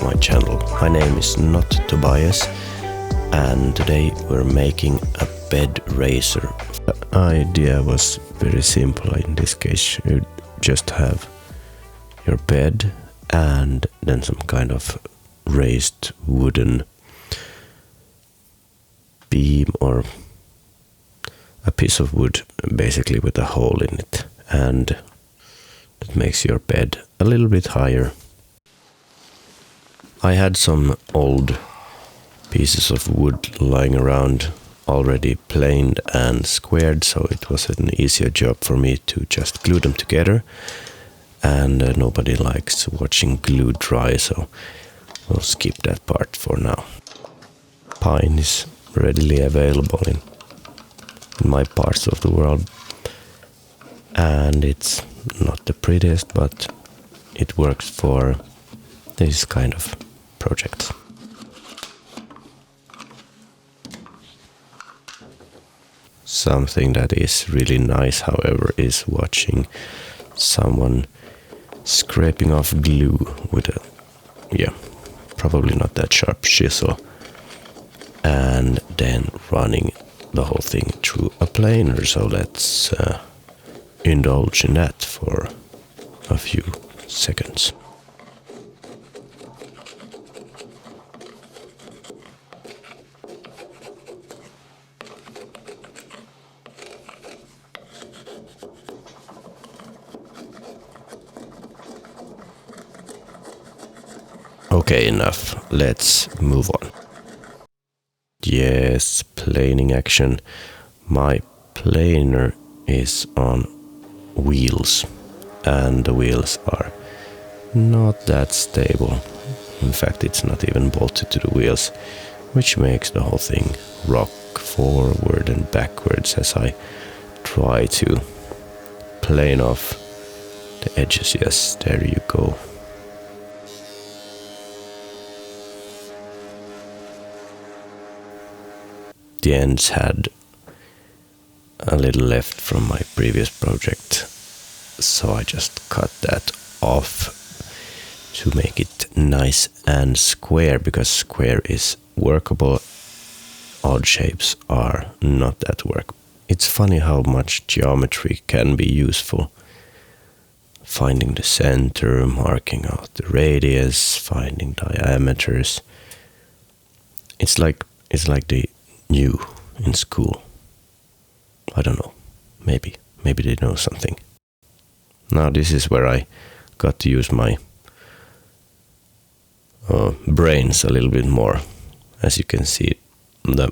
to my channel. My name is Not Tobias and today we're making a bed raiser. The idea was very simple. In this case you just have your bed and then some kind of raised wooden beam or a piece of wood basically with a hole in it, and that makes your bed a little bit higher. I had some old pieces of wood lying around already planed and squared, so it was an easier job for me to just glue them together, and nobody likes watching glue dry, so we'll skip that part for now. Pine is readily available in my parts of the world, and it's not the prettiest, but it works for this kind of projects. Something that is really nice, however, is watching someone scraping off glue with a, probably not that sharp chisel, and then running the whole thing through a planer. So let's indulge in that for a few seconds. Okay, enough. Let's move on. Yes, planing action. My planer is on wheels, and the wheels are not that stable. In fact, it's not even bolted to the wheels, which makes the whole thing rock forward and backwards as I try to plane off the edges. Yes, there you go. The ends had a little left from my previous project, so I just cut that off to make it nice and square, because square is workable, odd shapes are not that work. It's funny how much geometry can be useful. Finding the center, marking out the radius, finding diameters. It's like the new in school. I don't know. Maybe they know something. Now this is where I got to use my brains a little bit more. As you can see, the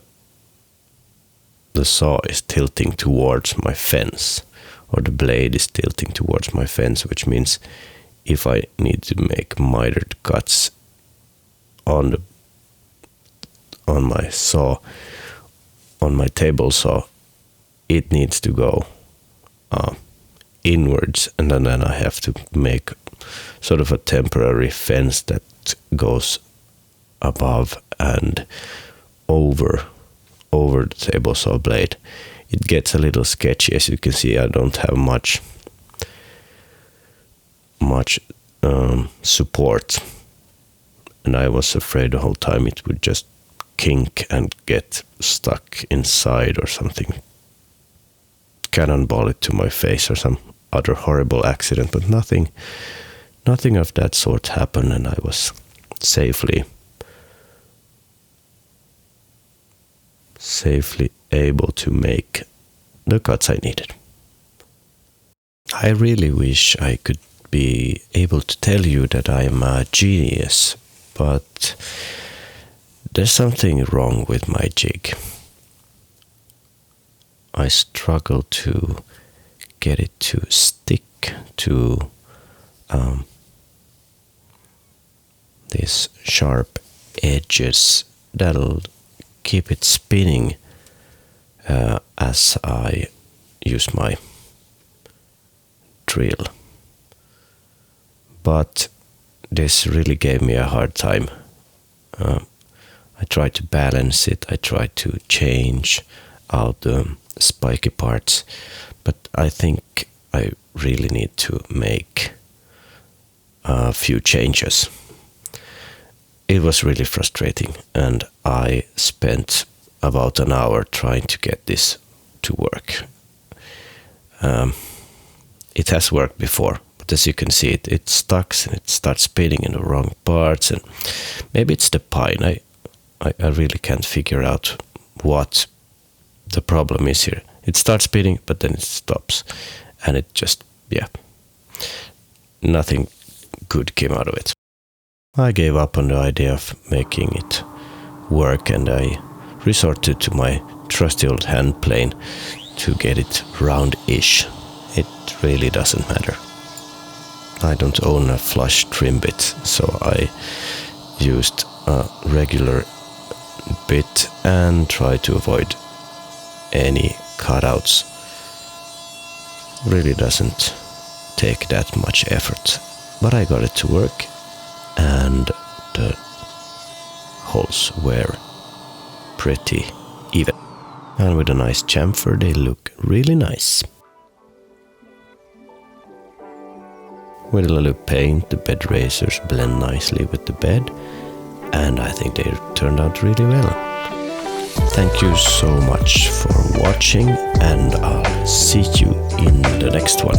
saw is tilting towards my fence, or the blade is tilting towards my fence, which means if I need to make mitered cuts on my saw, on my table saw, it needs to go inwards, and then I have to make sort of a temporary fence that goes above and over the table saw blade. It gets a little sketchy. As you can see, I don't have much support, and I was afraid the whole time it would just kink and get stuck inside or something, cannonball it to my face or some other horrible accident, but nothing of that sort happened, and I was safely able to make the cuts I needed. I really wish I could be able to tell you that I am a genius, but there's something wrong with my jig. I struggle to get it to stick to these sharp edges that'll keep it spinning as I use my drill. But this really gave me a hard time. I tried to balance it, I tried to change out the spiky parts, but I think I really need to make a few changes. it was really frustrating, and I spent about an hour trying to get this to work. It has worked before, but as you can see, it stucks and it starts spinning in the wrong parts, and maybe it's the pine. I really can't figure out what the problem is here. It starts spinning, but then it stops, and it just, nothing good came out of it. I gave up on the idea of making it work, and I resorted to my trusty old hand plane to get it round-ish. It really doesn't matter. I don't own a flush trim bit, so I used a regular bit and tried to avoid any cutouts. Really doesn't take that much effort, but I got it to work, and the holes were pretty even. And with a nice chamfer, they look really nice. With a little paint, the bed raisers blend nicely with the bed, and I think they turned out really well. Thank you so much for watching, and I'll see you in the next one.